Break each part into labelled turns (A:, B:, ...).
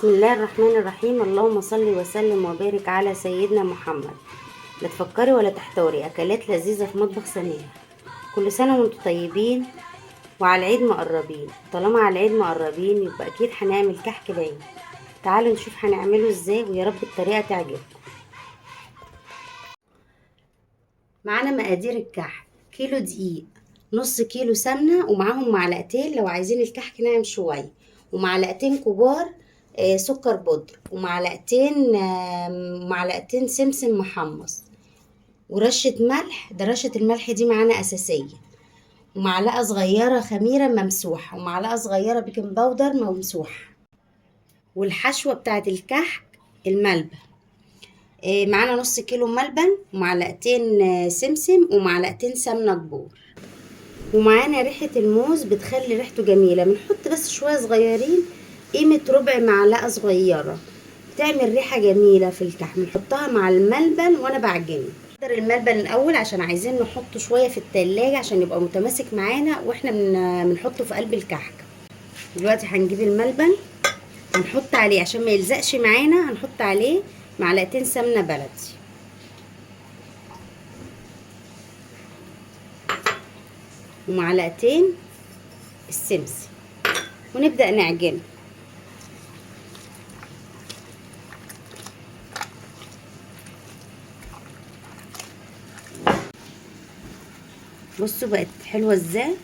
A: بسم الله الرحمن الرحيم. اللهم صل وسلم وبارك على سيدنا محمد. لا تفكري ولا تحتوري، اكلات لذيذه في مطبخ سنيه. كل سنه وانتم طيبين وعلى العيد مقربين. طالما على العيد مقربين يبقى اكيد هنعمل كحك باين. تعالوا نشوف هنعمله ازاي ويا رب الطريقه تعجبكم. معانا مقادير الكحك: كيلو دقيق، نص كيلو سمنه، ومعاهم معلقتين لو عايزين الكحك ناعم شويه، ومعلقتين كبار سكر بودر، ومعلقتين معلقتين سمسم محمص، ورشة ملح. ده رشة الملح دي معانا أساسية، ومعلقة صغيرة خميرة ممسوحة، ومعلقة صغيرة بيكنج باودر ممسوحة. والحشوة بتاعت الكحك الملبن. معانا نص كيلو ملبن، ومعلقتين سمسم، ومعلقتين سمنة كبار. ومعانا ريحة الموز بتخلي ريحته جميلة، بنحط بس شوية صغيرين، قيمة ربع معلقة صغيرة، بتعمل ريحة جميلة في الكحك. بنحطها مع الملبن وانا بعجنه. نقدر الملبن الاول عشان عايزين نحطه شوية في التلاجة عشان يبقى متماسك معانا واحنا بنحطه في قلب الكحك. دلوقتي هنجيب الملبن، هنحط عليه عشان ما يلزقش معانا، هنحط عليه معلقتين سمنة بلدي، ومعلقتين السمسم، ونبدأ نعجنه. بصوا بقت حلوه ازاي،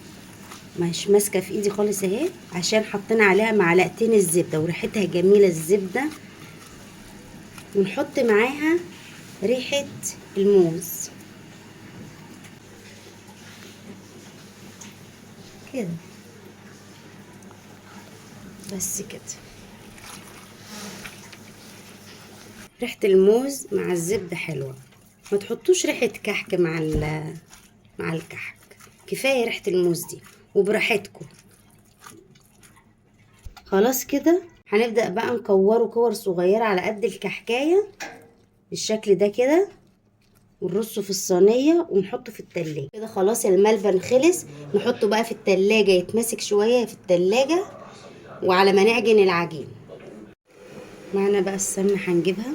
A: مش ماسكه في ايدي خالص اهي، عشان حطينا عليها معلقتين الزبده وريحتها جميله الزبده. ونحط معاها ريحه الموز كده، بس كده. ريحه الموز مع الزبده حلوه. ما تحطوش ريحه كحك مع الكحك، كفايه ريحه الموز دي وبراحتكم. خلاص كده هنبدأ بقى نكوره كور صغيرة على قد الكحكاية بالشكل ده كده، ونرصه في الصينية ونحطه في التلاجة كده. خلاص الملبن خلص، نحطه بقى في التلاجة يتمسك شوية في التلاجة، وعلى ما نعجن العجين. معنا بقى السمنة هنجيبها،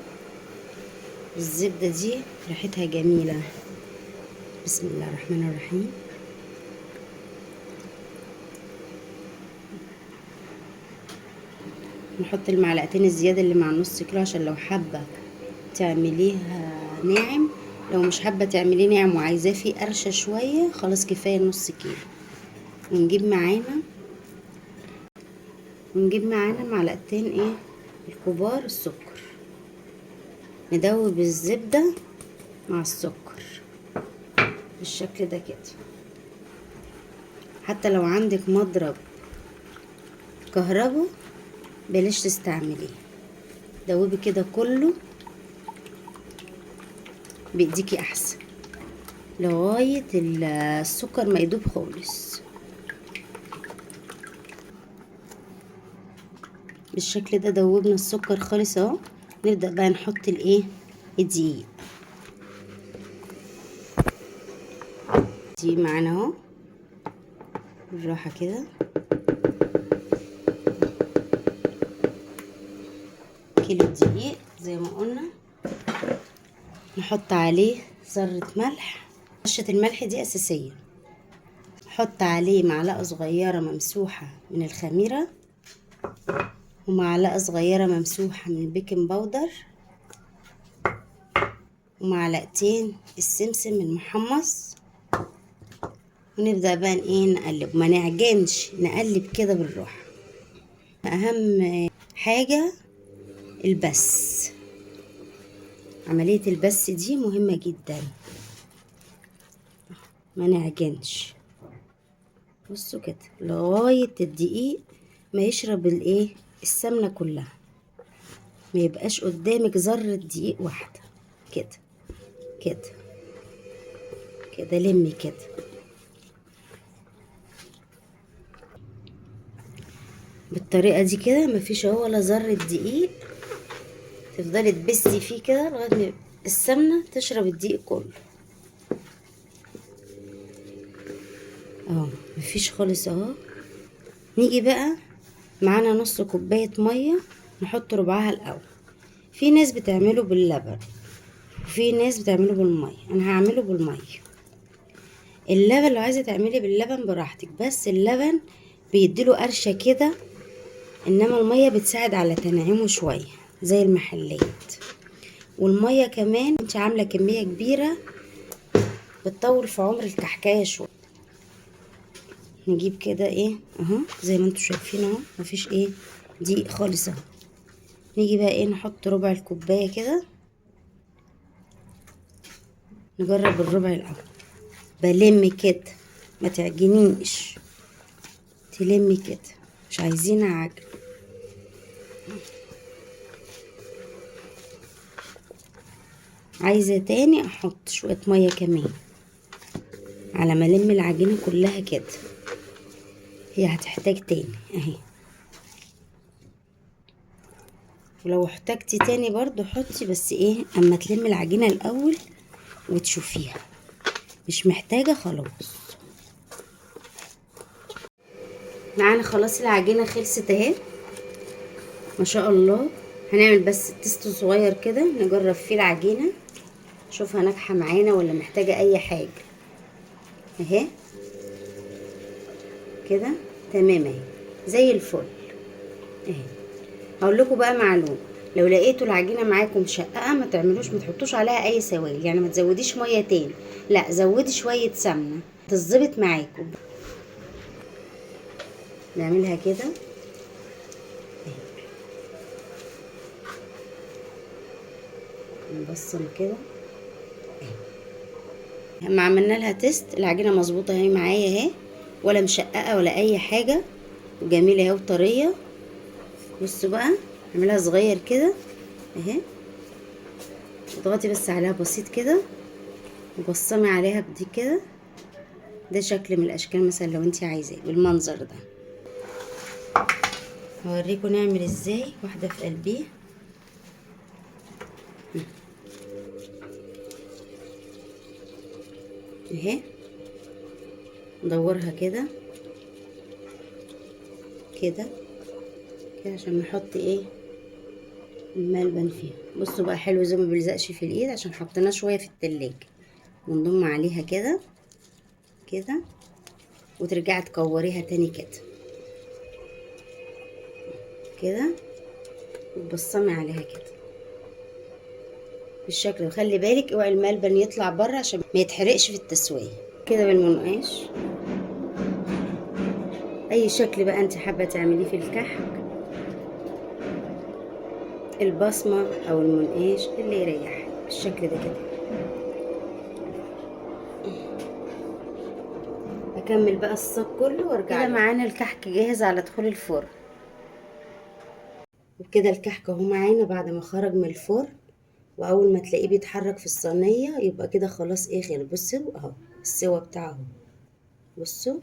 A: الزبدة دي ريحتها جميلة. بسم الله الرحمن الرحيم. نحط المعلقتين الزيادة اللي مع النص كيلو عشان لو حابة تعمليها ناعم، لو مش حابة تعمليه ناعم وعايزاه فيه قرشة شوية، خلاص كفاية نص كيلو. ونجيب معانا معلقتين الكبار السكر، ندوب الزبدة مع السكر بالشكل ده كده. حتى لو عندك مضرب كهربا بلاش تستعمليه، دوبي كده كله بايديكي احسن لغاية السكر ما يدوب خالص بالشكل ده. دوبنا السكر خالص اهو. نبدأ بقى نحط الدقيق دي معانا اهو بالراحة كده. كيلو دقيق زي ما قلنا، نحط عليه ذرة ملح، رشة الملح دي أساسية. نحط عليه معلقة صغيرة ممسوحة من الخميرة، ومعلقة صغيرة ممسوحة من البيكنج باودر، ومعلقتين السمسم المحمص. ونبدأ بقى نقلب، ما نعجنش، نقلب كده بالراحة. أهم حاجة البس، عملية البس دي مهمة جدا، ما نعجنش. بصوا كده لغاية الدقيق ما يشرب السمنة كلها، ما يبقاش قدامك ذرة دقيق واحدة كده كده كده. لمي كده بالطريقة دي كده، مفيش اهو ولا ذرة دقيق. تفضلي تبسي فيه كده لغاية ما السمنة تشرب الدقيق كله اهو، مفيش خالص اهو. نيجي بقى معانا نص كوباية مية نحط ربعها الاول. في ناس بتعمله باللبن وفي ناس بتعمله بالميه، انا هعمله بالميه. اللبن لو عايزه تعملي باللبن براحتك، بس اللبن بيديله قرشه كده، انما الميه بتساعد على تنعيمه شويه زي المحلات. والميه كمان انت عامله كميه كبيره بتطول في عمر الكحكايه شويه. نجيب كده ايه اهو زي ما انتوا شايفين اهو، مفيش ايه دقيق خالص اهو. نيجي بقى ايه نحط ربع الكوبايه كده. نجرب الربع الاول، بلم كده ما تعجنيش، تلمي كده، مش عايزين عجن. عايزه تاني احط شويه ميه كمان على ما الم العجينه كلها كده، هي هتحتاج تاني اهي. ولو احتاجتي تاني برضو حطي، بس ايه اما تلم العجينه الاول وتشوفيها، مش محتاجه خلاص. معانا خلاص العجينه خلصت اهي ما شاء الله. هنعمل بس تيست صغير كده نجرب فيه العجينه، نشوفها ناجحه معانا ولا محتاجه اي حاجه. اهي كده تمام اهي زي الفل اهي. هقول لكم بقى معلومه، لو لقيتوا العجينه معاكم مشققه ما تعملوش، ما تحطوش عليها اي سوائل، يعني ما تزوديش ميه تاني، لا زودي شويه سمنه تظبط معاكم. نعملها كده نبصم كده. لما عملنا لها تيست العجينه مظبوطه اهي معايا اهي، ولا مشققه ولا اي حاجه، وجميله اهي وطريه. بصوا بقى اعملها صغير كده اهي، اضغطي بس عليها بسيط كده وبصمي عليها بدي كده. ده شكل من الاشكال مثلا لو انت عايزاه بالمنظر ده. هوريكم نعمل ازاي واحده في قلبيه اهي. ندورها كده كده كده عشان نحط ايه الملبن فيها. بصوا بقى حلو زي ما بيلزقش في الايد عشان حطيناه شويه في التلاجة. ونضم عليها كده كده وترجعي تكوريها تاني كده كده وتبصمي عليها كده بالشكل ده. خلي بالك اوعي الملبن يطلع بره عشان ما يتحرقش في التسويه. كده بالمنقاش اي شكل بقى انت حابه تعمليه في الكحك، البصمه او المنقاش اللي يريحك بالشكل ده كده. اكمل بقى الصاج كله وارجع كده. معانا الكحك جاهز على دخول الفرن. وكده الكحك اهو معانا بعد ما خرج من الفرن، واول ما تلاقيه بيتحرك في الصينيه يبقى كده خلاص ايه خير. بصوا اهو السوا بتاعه اهو، بصوا،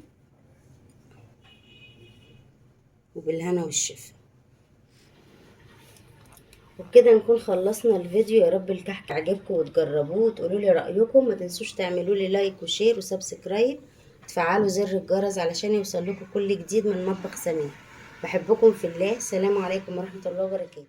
A: وبالهنا والشفا. وبكده نكون خلصنا الفيديو. يا رب الكحك عجبكم وتجربوه وتقولوا لي رايكم. ما تنسوش تعملوا لي لايك وشير وسبسكرايب، تفعلوا زر الجرس علشان يوصل لكم كل جديد من مطبخ سمير. بحبكم في الله. سلام عليكم ورحمه الله وبركاته.